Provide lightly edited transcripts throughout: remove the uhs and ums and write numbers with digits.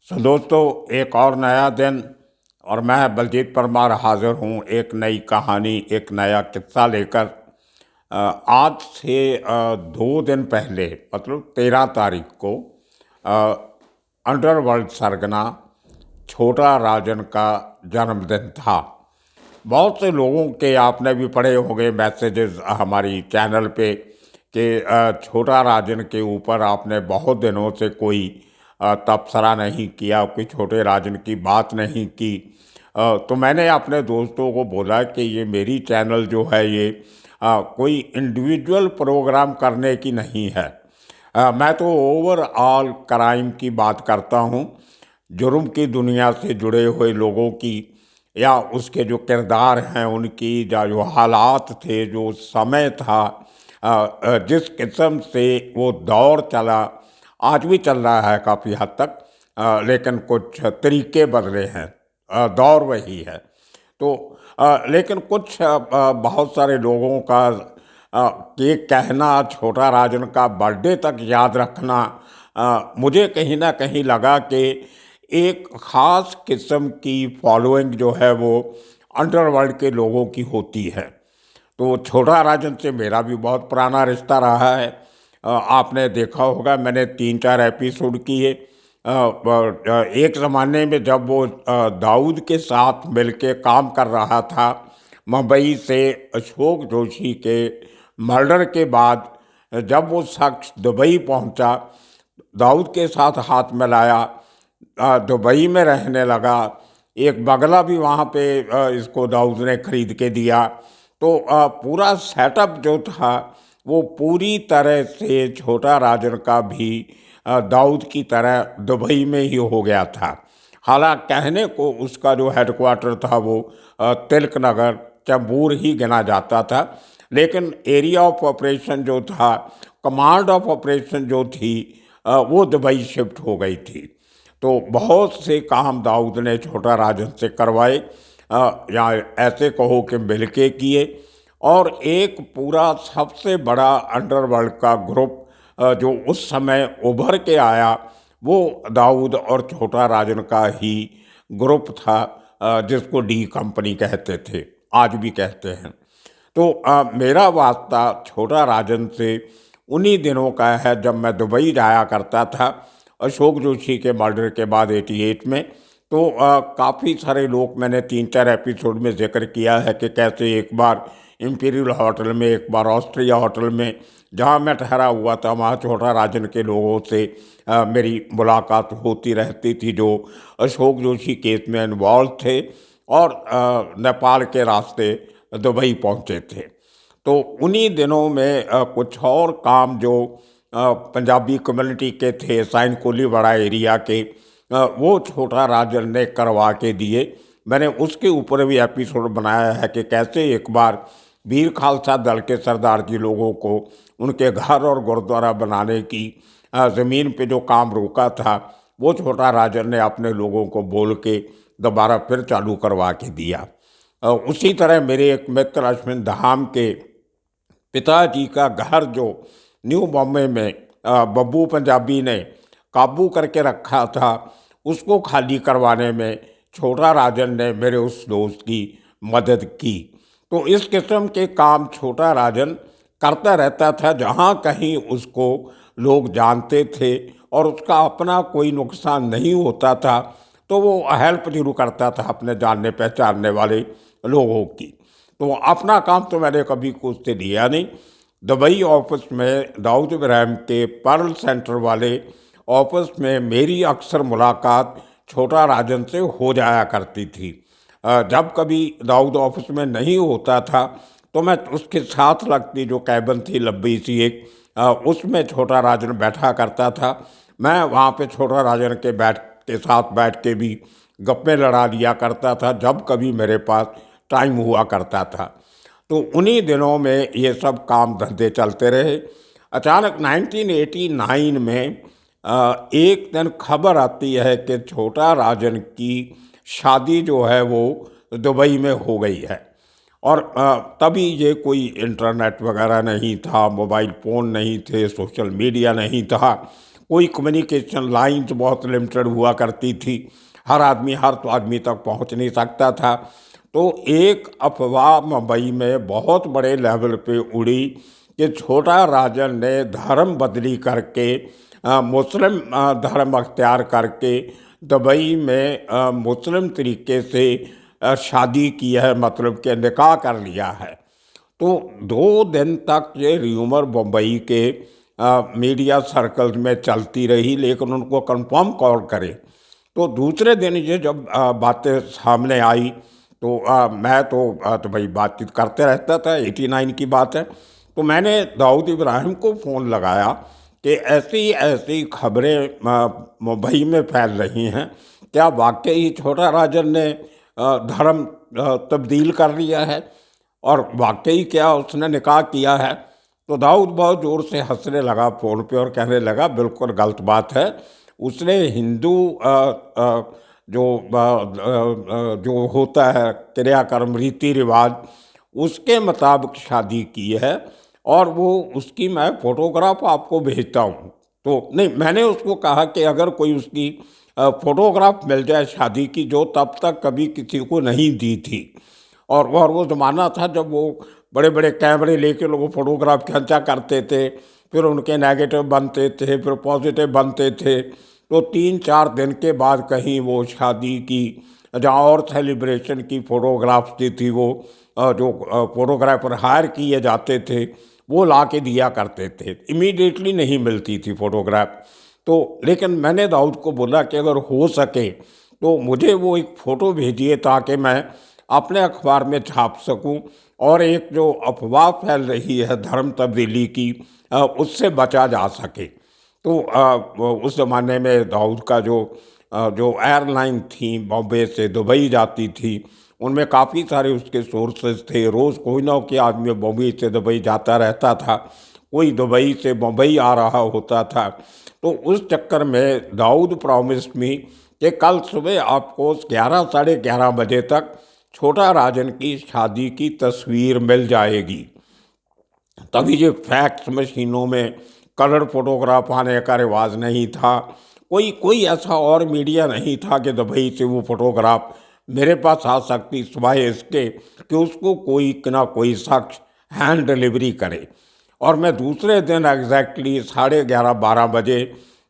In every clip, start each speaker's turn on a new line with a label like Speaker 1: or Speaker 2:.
Speaker 1: दोस्तों, एक और नया दिन और मैं बलजीत परमार हाजिर हूँ एक नई कहानी, एक नया किस्सा लेकर। आज से 2 दिन पहले, मतलब 13 तारीख को अंडरवर्ल्ड सरगना छोटा राजन का जन्मदिन था। बहुत से लोगों के आपने भी पढ़े होंगे मैसेजेस हमारी चैनल पे कि छोटा राजन के ऊपर आपने बहुत दिनों से कोई तबसरा नहीं किया, कोई छोटे राजन की बात नहीं की। तो मैंने अपने दोस्तों को बोला कि ये मेरी चैनल जो है ये कोई इंडिविजुअल प्रोग्राम करने की नहीं है। मैं तो ओवरऑल क्राइम की बात करता हूँ, जुर्म की दुनिया से जुड़े हुए लोगों की, या उसके जो किरदार हैं उनकी, या जो हालात थे, जो समय था, जिस किस्म से वो दौर चला, आज भी चल रहा है काफ़ी हद तक, लेकिन कुछ तरीके बदले हैं, दौर वही है। तो लेकिन कुछ बहुत सारे लोगों का ये कहना, छोटा राजन का बर्थडे तक याद रखना, मुझे कहीं ना कहीं लगा कि एक ख़ास किस्म की फॉलोइंग जो है वो अंडरवर्ल्ड के लोगों की होती है। तो छोटा राजन से मेरा भी बहुत पुराना रिश्ता रहा है। आपने देखा होगा मैंने 3-4 एपिसोड किए। एक ज़माने में जब वो दाऊद के साथ मिलके काम कर रहा था, मुंबई से अशोक जोशी के मर्डर के बाद जब वो शख्स दुबई पहुंचा, दाऊद के साथ हाथ मिलाया, दुबई में रहने लगा, एक बंगला भी वहाँ पे इसको दाऊद ने खरीद के दिया। तो पूरा सेटअप जो था वो पूरी तरह से छोटा राजन का भी दाऊद की तरह दुबई में ही हो गया था। हालांकि कहने को उसका जो हेडक्वार्टर था वो तिलक नगर चैम्बूर ही गिना जाता था, लेकिन एरिया ऑफ ऑपरेशन जो था, कमांड ऑफ ऑपरेशन जो थी, वो दुबई शिफ्ट हो गई थी। तो बहुत से काम दाऊद ने छोटा राजन से करवाए, या ऐसे कहो कि मिल के किए। और एक पूरा सबसे बड़ा अंडरवर्ल्ड का ग्रुप जो उस समय उभर के आया, वो दाऊद और छोटा राजन का ही ग्रुप था, जिसको डी कंपनी कहते थे, आज भी कहते हैं। तो मेरा वास्ता छोटा राजन से उन्हीं दिनों का है जब मैं दुबई जाया करता था अशोक जोशी के मर्डर के बाद 88 में। तो काफ़ी सारे लोग, मैंने 3-4 एपिसोड में जिक्र किया है कि कैसे एक बार इम्पीरियल होटल में, एक बार ऑस्ट्रिया होटल में जहाँ मैं ठहरा हुआ था, वहाँ छोटा राजन के लोगों से मेरी मुलाकात होती रहती थी जो अशोक जोशी केस में इन्वॉल्व थे और नेपाल के रास्ते दुबई पहुँचे थे। तो उन्हीं दिनों में कुछ और काम जो पंजाबी कम्युनिटी के थे, साइन कोली बड़ा एरिया के, वो छोटा राजन ने करवा के दिए। मैंने उसके ऊपर भी एपिसोड बनाया है कि कैसे एक बार वीर खालसा दल के सरदार जी लोगों को उनके घर और गुरुद्वारा बनाने की ज़मीन पे जो काम रोका था, वो छोटा राजन ने अपने लोगों को बोल के दोबारा फिर चालू करवा के दिया। उसी तरह मेरे एक मित्र अश्विन धाम के पिताजी का घर जो न्यू बॉम्बे में बब्बू पंजाबी ने काबू करके रखा था, उसको खाली करवाने में छोटा राजन ने मेरे उस दोस्त की मदद की। तो इस किस्म के काम छोटा राजन करता रहता था, जहाँ कहीं उसको लोग जानते थे और उसका अपना कोई नुकसान नहीं होता था तो वो हेल्प जरूर करता था अपने जानने पहचानने वाले लोगों की। तो अपना काम तो मैंने कभी कुछ से लिया नहीं। दुबई ऑफिस में दाऊद इब्राहिम के पर्ल सेंटर वाले ऑफिस में मेरी अक्सर मुलाकात छोटा राजन से हो जाया करती थी। जब कभी दाऊद ऑफिस में नहीं होता था तो मैं उसके साथ लगती जो कैबिन थी लंबी सी एक, उसमें छोटा राजन बैठा करता था। मैं वहाँ पे छोटा राजन के साथ बैठ के भी गप्पे लड़ा लिया करता था जब कभी मेरे पास टाइम हुआ करता था। तो उन्हीं दिनों में ये सब काम धंधे चलते रहे। अचानक 1989 में एक दिन खबर आती है कि छोटा राजन की शादी जो है वो दुबई में हो गई है। और तभी ये कोई इंटरनेट वगैरह नहीं था, मोबाइल फ़ोन नहीं थे, सोशल मीडिया नहीं था, कोई कम्युनिकेशन लाइंस बहुत लिमिटेड हुआ करती थी, हर आदमी तक पहुंच नहीं सकता था। तो एक अफवाह मुंबई में बहुत बड़े लेवल पे उड़ी कि छोटा राजन ने धर्म बदली करके मुस्लिम धर्म अख्तियार करके दुबई में मुस्लिम तरीके से शादी की है, मतलब कि निकाह कर लिया है। तो 2 दिन तक ये र्यूमर मुंबई के मीडिया सर्कल्स में चलती रही, लेकिन उनको कंफर्म कौन करे। तो दूसरे दिन ये जब बातें सामने आई तो मैं तो भाई बातचीत करते रहता था, 89 की बात है। तो मैंने दाऊद इब्राहिम को फ़ोन लगाया कि ऐसी ऐसी खबरें मुंबई में फैल रही हैं, क्या वाकई छोटा राजन ने धर्म तब्दील कर लिया है और वाकई क्या उसने निकाह किया है। तो दाऊद बहुत ज़ोर से हंसने लगा फ़ोन पे और कहने लगा बिल्कुल गलत बात है, उसने हिंदू जो होता है क्रियाकर्म रीति रिवाज उसके मुताबिक शादी की है और वो उसकी मैं फ़ोटोग्राफ आपको भेजता हूँ। तो नहीं, मैंने उसको कहा कि अगर कोई उसकी फ़ोटोग्राफ मिल जाए शादी की, जो तब तक कभी किसी को नहीं दी थी, और वो ज़माना था जब वो बड़े बड़े कैमरे लेके लोग फ़ोटोग्राफ खींचा करते थे, फिर उनके नेगेटिव बनते थे, फिर पॉजिटिव बनते थे। तो 3-4 दिन के बाद कहीं वो शादी की जहाँ और सेलिब्रेशन की फ़ोटोग्राफ्स दी थी, वो जो फ़ोटोग्राफर हायर किए जाते थे वो ला के दिया करते थे, इमीडिएटली नहीं मिलती थी फ़ोटोग्राफ। तो लेकिन मैंने दाऊद को बोला कि अगर हो सके तो मुझे वो एक फ़ोटो भेजिए ताकि मैं अपने अखबार में छाप सकूं और एक जो अफवाह फैल रही है धर्म तब्दीली की उससे बचा जा सके। तो उस ज़माने में दाऊद का जो एयरलाइन थी बॉम्बे से दुबई जाती थी, उनमें काफ़ी सारे उसके सोर्सेज थे। रोज़ कोई ना कोई आदमी बॉम्बे से दुबई जाता रहता था, कोई दुबई से मुंबई आ रहा होता था। तो उस चक्कर में दाऊद प्रॉमिस मी कि कल सुबह आपको 11-11:30 बजे तक छोटा राजन की शादी की तस्वीर मिल जाएगी। तभी ये फैक्स मशीनों में कलर फोटोग्राफ आने का रिवाज नहीं था, कोई ऐसा और मीडिया नहीं था कि दुबई से वो फोटोग्राफ मेरे पास आ सकती, सिवाय इसके कि उसको कोई ना कोई शख्स हैंड डिलीवरी करे। और मैं दूसरे दिन एग्जैक्टली 11:30-12 बजे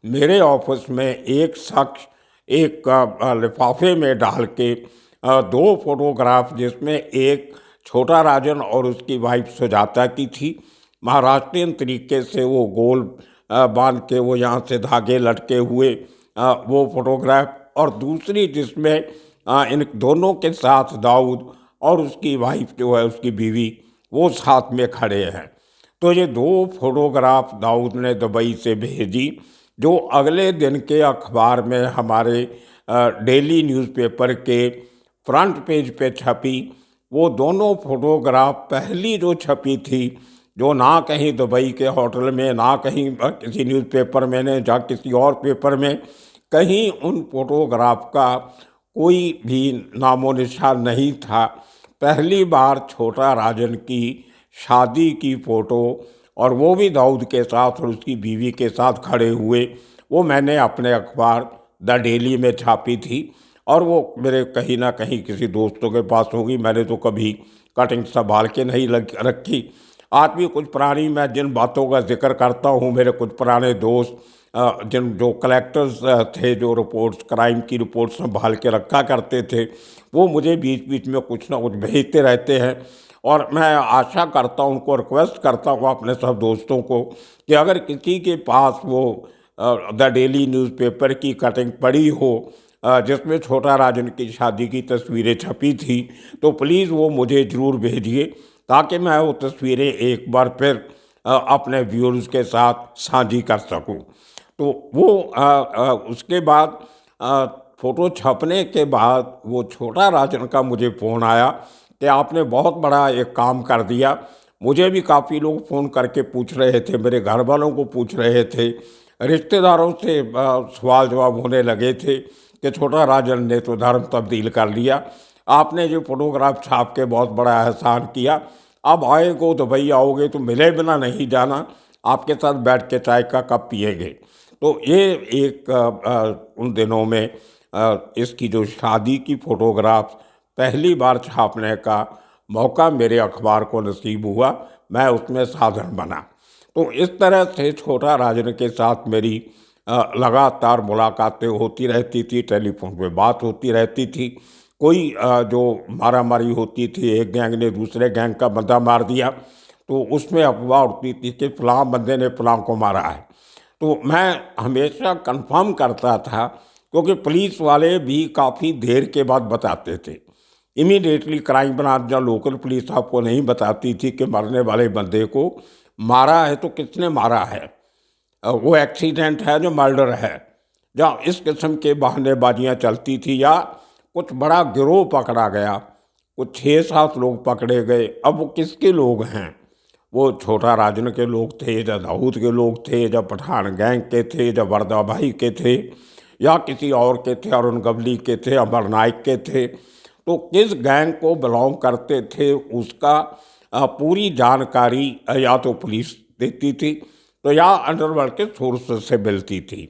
Speaker 1: मेरे ऑफिस में एक शख्स एक लिफाफे में डाल के 2 फोटोग्राफ, जिसमें एक छोटा राजन और उसकी वाइफ सुजाता की थी, महाराष्ट्रियन तरीके से वो गोल बांध के वो यहाँ से धागे लटके हुए वो फोटोग्राफ, और दूसरी जिसमें इन दोनों के साथ दाऊद और उसकी वाइफ जो है उसकी बीवी वो साथ में खड़े हैं। तो ये 2 फोटोग्राफ दाऊद ने दुबई से भेजी, जो अगले दिन के अखबार में हमारे डेली न्यूज़पेपर के फ्रंट पेज पे छपी। वो दोनों फोटोग्राफ पहली जो छपी थी, जो ना कहीं दुबई के होटल में, ना कहीं किसी न्यूज़पेपर में, ने या किसी और पेपर में, कहीं उन फोटोग्राफ का कोई भी नामो निशान नहीं था। पहली बार छोटा राजन की शादी की फ़ोटो, और वो भी दाऊद के साथ और उसकी बीवी के साथ खड़े हुए, वो मैंने अपने अखबार द डेली में छापी थी। और वो मेरे कहीं ना कहीं किसी दोस्तों के पास होगी, मैंने तो कभी कटिंग संभाल के नहीं रखी। आज भी कुछ पुरानी, मैं जिन बातों का जिक्र करता हूँ, मेरे कुछ पुराने दोस्त जो कलेक्टर्स थे, जो रिपोर्ट्स, क्राइम की रिपोर्ट संभाल के रखा करते थे, वो मुझे बीच बीच में कुछ ना कुछ भेजते रहते हैं। और मैं आशा करता हूँ, उनको रिक्वेस्ट करता हूँ अपने सब दोस्तों को कि अगर किसी के पास वो द डेली न्यूज़पेपर की कटिंग पड़ी हो जिसमें छोटा राजन की शादी की तस्वीरें छपी थी, तो प्लीज़ वो मुझे ज़रूर भेजिए ताकि मैं वो तस्वीरें एक बार फिर अपने व्यूअर्स के साथ साझी कर सकूं। तो वो उसके बाद फ़ोटो छपने के बाद वो छोटा राजन का मुझे फ़ोन आया कि आपने बहुत बड़ा एक काम कर दिया। मुझे भी काफ़ी लोग फ़ोन करके पूछ रहे थे, मेरे घर वालों को पूछ रहे थे, रिश्तेदारों से सवाल जवाब होने लगे थे कि छोटा राजन ने तो धर्म तब्दील कर लिया, आपने जो फोटोग्राफ छाप के बहुत बड़ा एहसान किया, अब आएगो दुबई आओगे तो मिले बिना नहीं जाना, आपके साथ बैठ के चाय का कप पिएंगे। तो ये एक उन दिनों में इसकी जो शादी की फ़ोटोग्राफ्स पहली बार छापने का मौका मेरे अखबार को नसीब हुआ, मैं उसमें साधन बना। तो इस तरह से छोटा राजन के साथ मेरी लगातार मुलाकातें होती रहती थी, टेलीफोन पे बात होती रहती थी। कोई जो मारामारी होती थी, एक गैंग ने दूसरे गैंग का बंदा मार दिया, तो उसमें अफवाह उड़ती थी कि फलां बंदे ने फलां को मारा है। तो मैं हमेशा कंफर्म करता था, क्योंकि पुलिस वाले भी काफ़ी देर के बाद बताते थे। इमीडिएटली क्राइम ब्रांच या लोकल पुलिस आपको नहीं बताती थी कि मरने वाले बंदे को मारा है तो किसने मारा है, वो एक्सीडेंट है जो मर्डर है, या इस किस्म के बहानेबाजियाँ चलती थी, या कुछ बड़ा गिरोह पकड़ा गया, कुछ 6-7 लोग पकड़े गए। अब वो किसके लोग हैं? वो छोटा राजन के लोग थे, या दाऊद के लोग थे, या पठान गैंग के थे, या वर्दा भाई के थे, या किसी और के थे, अरुण गवली के थे, अमर नाइक के थे। तो किस गैंग को बिलोंग करते थे उसका पूरी जानकारी या तो पुलिस देती थी, तो या अंडरवर्ल्ड के सोर्स से मिलती थी।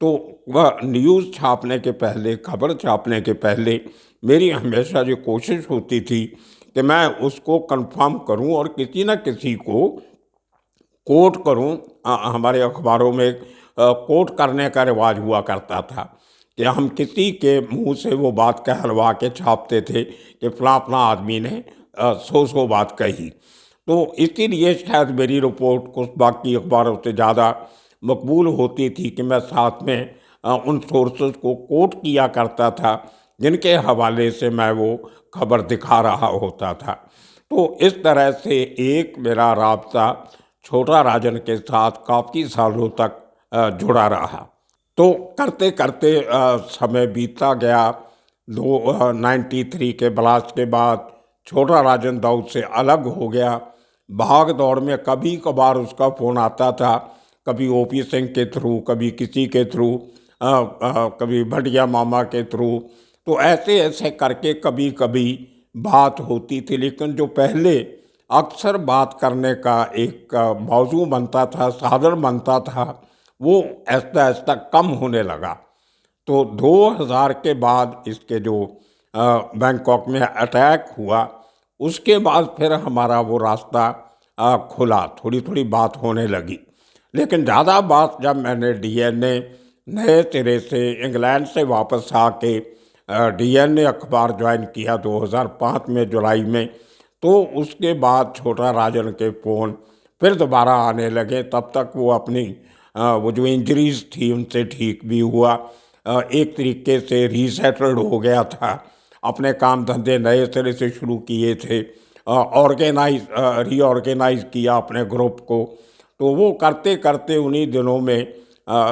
Speaker 1: तो वह न्यूज़ छापने के पहले, खबर छापने के पहले मेरी हमेशा ये कोशिश होती थी कि मैं उसको कंफर्म करूं और किसी न किसी को कोट करूं। हमारे अखबारों में कोट करने का रिवाज हुआ करता था कि हम किसी के मुंह से वो बात कहलवा के छापते थे कि फलां फलां आदमी ने सौ बात कही। तो इसीलिए शायद मेरी रिपोर्ट कुछ बाकी अखबारों से ज़्यादा मकबूल होती थी कि मैं साथ में उन सोर्सेज को कोट किया करता था जिनके हवाले से मैं वो खबर दिखा रहा होता था। तो इस तरह से एक मेरा राब्ता छोटा राजन के साथ काफ़ी सालों तक जुड़ा रहा। तो करते करते समय बीतता गया। 93 के ब्लास्ट के बाद छोटा राजन दाऊद से अलग हो गया। भाग दौड़ में कभी कभार उसका फ़ोन आता था, कभी ओपी सिंह के थ्रू, कभी किसी के थ्रू, कभी भटिया मामा के थ्रू। तो ऐसे ऐसे करके कभी कभी बात होती थी, लेकिन जो पहले अक्सर बात करने का एक मौजू बनता था, साधन बनता था, वो ऐसा ऐसा कम होने लगा। तो 2000 के बाद इसके जो बैंकॉक में अटैक हुआ, उसके बाद फिर हमारा वो रास्ता खुला, थोड़ी थोड़ी बात होने लगी। लेकिन ज़्यादा बात जब मैंने डीएनए नए सिरे से इंग्लैंड से वापस आके डीएनए अखबार ज्वाइन किया 2005 में जुलाई में, तो उसके बाद छोटा राजन के फ़ोन फिर दोबारा आने लगे। तब तक वो अपनी वो जो इंजरीज थी उनसे ठीक भी हुआ, एक तरीके से रीसेटल्ड हो गया था, अपने काम धंधे नए सिरे से शुरू किए थे, रीऑर्गेनाइज किया अपने ग्रुप को। तो वो करते करते उन्हीं दिनों में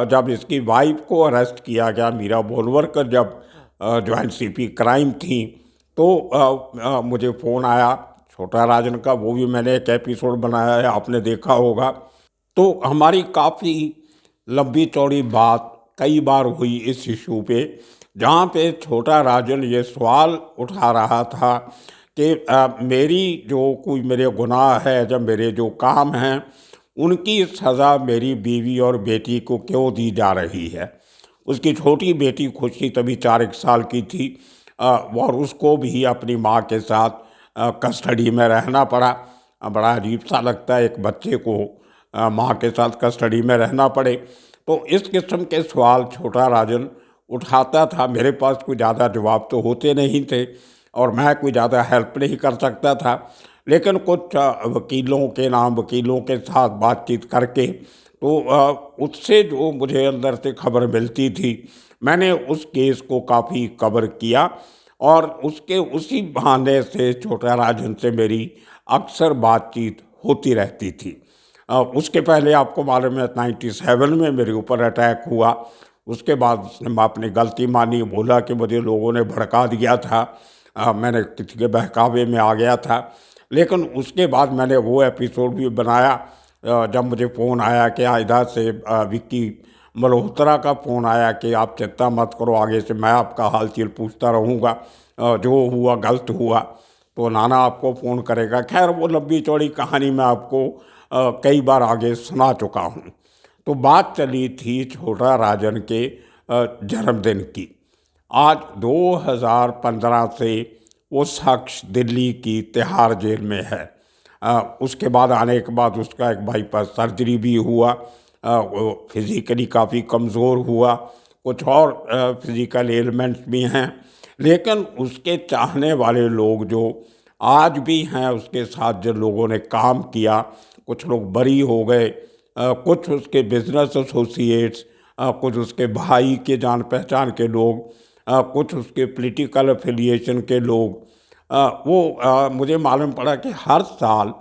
Speaker 1: जब इसकी वाइफ को अरेस्ट किया गया, मीरा बोलवरकर जब जॉइंट सीपी क्राइम थी, तो मुझे फ़ोन आया छोटा राजन का। वो भी मैंने एक एपिसोड बनाया है, आपने देखा होगा। तो हमारी काफ़ी लंबी चौड़ी बात कई बार हुई इस इशू पे, जहाँ पे छोटा राजन ये सवाल उठा रहा था कि मेरी जो कोई मेरे गुनाह है, जब मेरे जो काम हैं, उनकी सज़ा मेरी बीवी और बेटी को क्यों दी जा रही है। उसकी छोटी बेटी खुशी तभी 4 साल की थी, और उसको भी अपनी माँ के साथ कस्टडी में रहना पड़ा। बड़ा अजीब सा लगता है एक बच्चे को माँ के साथ कस्टडी में रहना पड़े। तो इस किस्म के सवाल छोटा राजन उठाता था। मेरे पास कोई ज़्यादा जवाब तो होते नहीं थे और मैं कोई ज़्यादा हेल्प नहीं कर सकता था, लेकिन कुछ वकीलों के साथ बातचीत करके, तो उससे जो मुझे अंदर से खबर मिलती थी, मैंने उस केस को काफ़ी कवर किया और उसके उसी बहाने से छोटा राजन से मेरी अक्सर बातचीत होती रहती थी। उसके पहले आपको मालूम है 97 में मेरे ऊपर अटैक हुआ। उसके बाद उसने अपनी गलती मानी, बोला कि मुझे लोगों ने भड़का दिया था, मैंने किसी के बहकावे में आ गया था। लेकिन उसके बाद मैंने वो एपिसोड भी बनाया जब मुझे फ़ोन आया कि आइदा से विक्की मल्होत्रा का फ़ोन आया कि आप चिंता मत करो, आगे से मैं आपका हाल चाल पूछता रहूँगा, जो हुआ गलत हुआ तो नाना आपको फ़ोन करेगा। खैर वो लंबी चौड़ी कहानी मैं आपको कई बार आगे सुना चुका हूँ। तो बात चली थी छोटा राजन के जन्मदिन की। आज 2015 से वो शख्स दिल्ली की तिहाड़ जेल में है। उसके बाद आने के बाद उसका एक बाईपास सर्जरी भी हुआ। वो फिज़िकली काफ़ी कमज़ोर हुआ, कुछ और फिज़िकल एलिमेंट्स भी हैं, लेकिन उसके चाहने वाले लोग जो आज भी हैं, उसके साथ जो लोगों ने काम किया, कुछ लोग बरी हो गए, कुछ उसके बिजनेस एसोसिएट्स, कुछ उसके भाई के जान पहचान के लोग, कुछ उसके पॉलिटिकल एफिलिएशन के लोग, मुझे मालूम पड़ा कि हर साल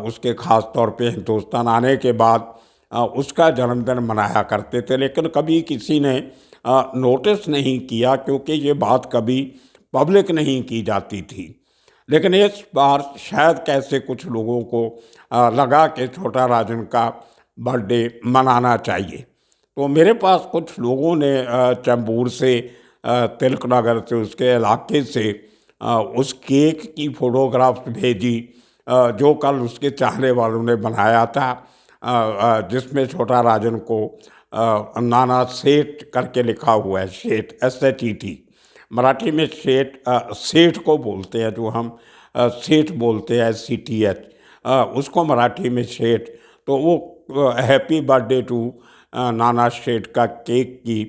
Speaker 1: उसके ख़ास तौर पे हिंदुस्तान आने के बाद उसका जन्मदिन मनाया करते थे, लेकिन कभी किसी ने नोटिस नहीं किया, क्योंकि ये बात कभी पब्लिक नहीं की जाती थी। लेकिन इस बार शायद कैसे कुछ लोगों को लगा कि छोटा राजन का बर्थडे मनाना चाहिए। तो मेरे पास कुछ लोगों ने चैम्बूर से, तिलक नगर से, उसके इलाके से उस केक की फ़ोटोग्राफ्स भेजी जो कल उसके चाहने वालों ने बनाया था, जिसमें छोटा राजन को नाना सेठ करके लिखा हुआ है। सेठ, SHET, मराठी में सेठ, सेठ को बोलते हैं, जो हम सेठ बोलते हैं CTH, उसको मराठी में सेठ। तो वो हैप्पी बर्थडे टू नाना सेठ का केक की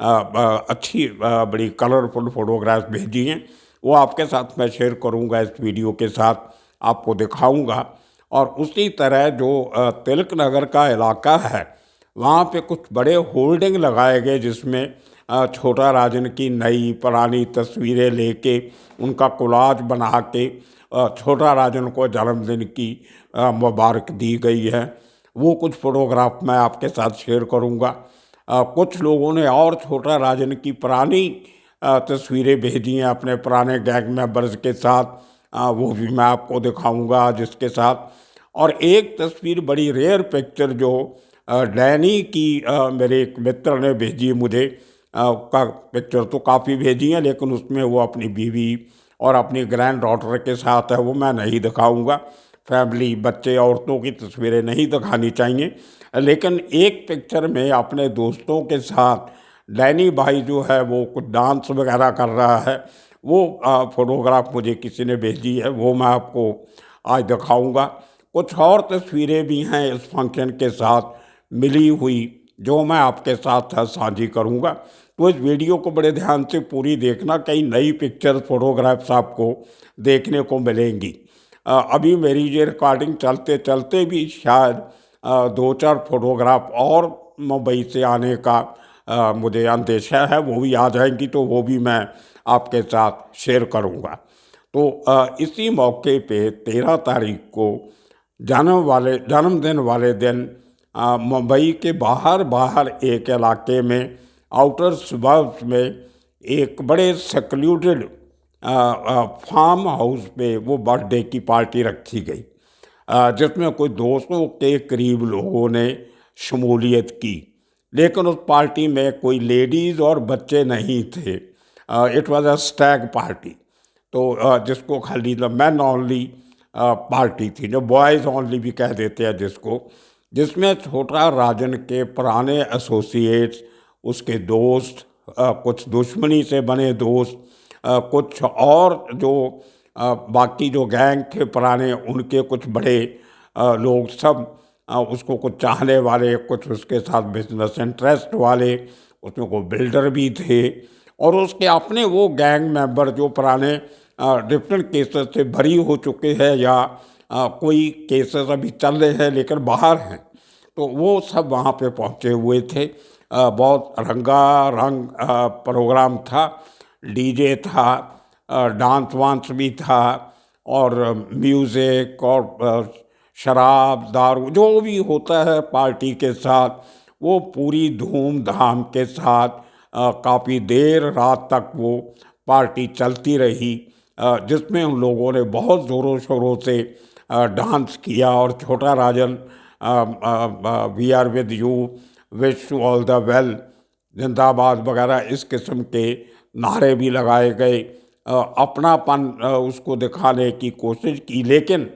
Speaker 1: अच्छी बड़ी कलरफुल फोटोग्राफ्स भेजी हैं। वो आपके साथ मैं शेयर करूंगा, इस वीडियो के साथ आपको दिखाऊंगा। और उसी तरह जो तिलक नगर का इलाका है, वहाँ पे कुछ बड़े होल्डिंग लगाए गए, जिसमें छोटा राजन की नई पुरानी तस्वीरें लेके उनका कोलाज बना के छोटा राजन को जन्मदिन की मुबारक दी गई है। वो कुछ फोटोग्राफ मैं आपके साथ शेयर करूंगा। कुछ लोगों ने और छोटा राजन की पुरानी तस्वीरें भेजी हैं अपने पुराने गैंग मेंबर्स के साथ, वो भी मैं आपको दिखाऊंगा आज इसके साथ। और एक तस्वीर, बड़ी रेयर पिक्चर, जो डैनी की मेरे एक मित्र ने भेजी मुझे, का पिक्चर तो काफ़ी भेजी है, लेकिन उसमें वो अपनी बीवी और अपनी ग्रैंड डॉटर के साथ है, वो मैं नहीं दिखाऊंगा। फैमिली, बच्चे, औरतों की तस्वीरें नहीं दिखानी चाहिए। लेकिन एक पिक्चर में अपने दोस्तों के साथ डैनी भाई जो है वो कुछ डांस वगैरह कर रहा है, वो फोटोग्राफ मुझे किसी ने भेजी है, वो मैं आपको आज दिखाऊंगा। कुछ और तस्वीरें भी हैं इस फंक्शन के साथ मिली हुई, जो मैं आपके साथ साझी करूंगा। तो इस वीडियो को बड़े ध्यान से पूरी देखना, कई नई पिक्चर्स, फोटोग्राफ्स आपको देखने को मिलेंगी। अभी मेरी ये रिकॉर्डिंग चलते चलते भी शायद 2-4 फोटोग्राफ और मुंबई से आने का मुझे अंदेशा है, वो भी आ जाएंगी, तो वो भी मैं आपके साथ शेयर करूंगा। तो इसी मौके पे 13 तारीख को जन्मदिन वाले दिन मुंबई के बाहर बाहर एक इलाके में, आउटर सुबर्ब्स में, एक बड़े सेक्लूडेड फार्म हाउस पे वो बर्थडे की पार्टी रखी गई, जिसमें कोई 200 के करीब लोगों ने शमूलियत की। लेकिन उस पार्टी में कोई लेडीज़ और बच्चे नहीं थे। It was a Stag party, तो जिसको खाली द मैन ओनली पार्टी थी, जो बॉयज़ ओनली भी कह देते हैं जिसको, जिसमें छोटा राजन के पुराने एसोसिएट्स, उसके दोस्त, कुछ दुश्मनी से बने दोस्त, कुछ और जो बाकी जो गैंग थे पुराने, उनके कुछ बड़े लोग, सब उसको कुछ चाहने वाले, कुछ उसके साथ बिजनेस इंटरेस्ट वाले, उसमें कोई बिल्डर भी थे, और उसके अपने वो गैंग मेंबर जो पुराने डिफरेंट केसेस से भरी हो चुके हैं, या कोई केसेस अभी चल रहे हैं लेकिन बाहर हैं, तो वो सब वहाँ पे पहुँचे हुए थे। बहुत रंगारंग प्रोग्राम था, डीजे था, डांस वांस भी था, और म्यूज़िक और शराब, दारू, जो भी होता है पार्टी के साथ, वो पूरी धूमधाम के साथ काफ़ी देर रात तक वो पार्टी चलती रही, जिसमें उन लोगों ने बहुत ज़ोरों शोरों से डांस किया, और Chhota Rajan, we are with you, wish you all the well, जिंदाबाद वगैरह इस किस्म के नारे भी लगाए गए। अपनापन उसको दिखाने की कोशिश की, लेकिन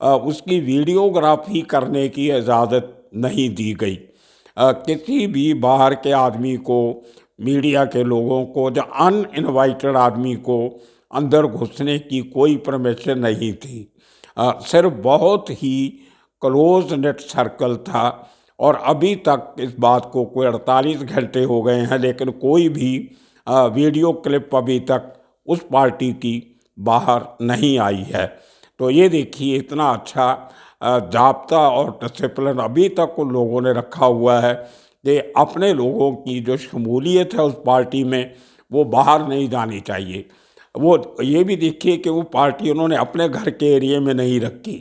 Speaker 1: उसकी वीडियोग्राफी करने की इजाज़त नहीं दी गई। किसी भी बाहर के आदमी को, मीडिया के लोगों को, जो अनइनवाइटेड आदमी को अंदर घुसने की कोई परमिशन नहीं थी। सिर्फ बहुत ही क्लोज नेट सर्कल था। और अभी तक इस बात को कोई 48 घंटे हो गए हैं, लेकिन कोई भी वीडियो क्लिप अभी तक उस पार्टी की बाहर नहीं आई है। तो ये देखिए, इतना अच्छा जाब्ता और डिसिप्लिन अभी तक उन लोगों ने रखा हुआ है कि अपने लोगों की जो शमूलियत है उस पार्टी में, वो बाहर नहीं जानी चाहिए। वो ये भी देखिए कि वो पार्टी उन्होंने अपने घर के एरिए में नहीं रखी,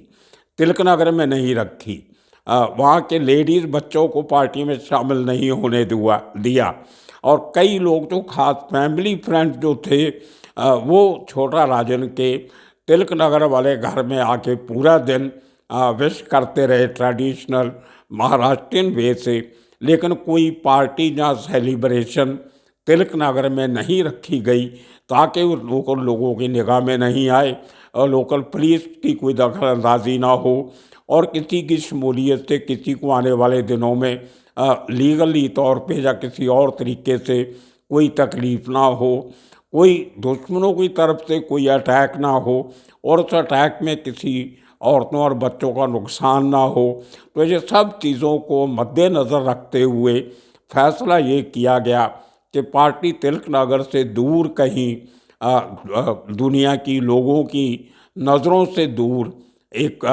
Speaker 1: तिलक नगर में नहीं रखी, वहाँ के लेडीज़ बच्चों को पार्टी में शामिल नहीं होने दिया। और कई लोग जो खास फैमिली फ्रेंड्स जो थे, वो छोटा राजन के तिलक नगर वाले घर में आके पूरा दिन विश करते रहे ट्रेडिशनल महाराष्ट्रियन वे से। लेकिन कोई पार्टी या सेलिब्रेशन तिलक नगर में नहीं रखी गई ताकि वो लोकल लोगों की निगाह में नहीं आए और लोकल पुलिस की कोई दखलअंदाजी ना हो और किसी की शमूलियत से किसी को आने वाले दिनों में लीगली तौर पे या किसी और तरीके से कोई तकलीफ़ ना हो, कोई दुश्मनों की तरफ से कोई अटैक ना हो और उस अटैक में किसी औरतों और बच्चों का नुकसान ना हो। तो ये सब चीज़ों को मद्देनज़र रखते हुए फैसला ये किया गया कि पार्टी तिलक नगर से दूर कहीं दुनिया की लोगों की नज़रों से दूर एक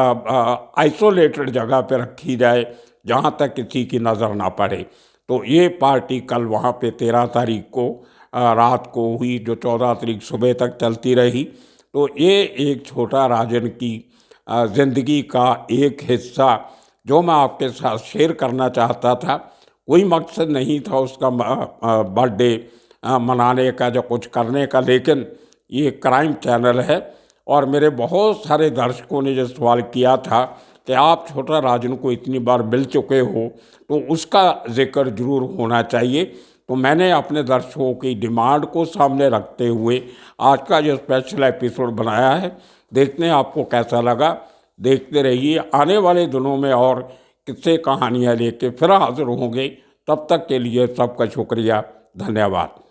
Speaker 1: आइसोलेटेड जगह पर रखी जाए जहाँ तक किसी की नज़र ना पड़े। तो ये पार्टी कल वहाँ पे 13 तारीख को रात को हुई, जो 14 तारीख सुबह तक चलती रही। तो ये एक छोटा राजन की ज़िंदगी का एक हिस्सा जो मैं आपके साथ शेयर करना चाहता था। कोई मकसद नहीं था उसका बर्थडे मनाने का या कुछ करने का, लेकिन ये क्राइम चैनल है और मेरे बहुत सारे दर्शकों ने जो सवाल किया था कि आप छोटा राजन को इतनी बार मिल चुके हो तो उसका जिक्र जरूर होना चाहिए। तो मैंने अपने दर्शकों की डिमांड को सामने रखते हुए आज का जो स्पेशल एपिसोड बनाया है। देखते हैं आपको कैसा लगा। देखते रहिए, आने वाले दिनों में और किस्से कहानियाँ लेके फिर हाजिर होंगे। तब तक के लिए सबका शुक्रिया, धन्यवाद।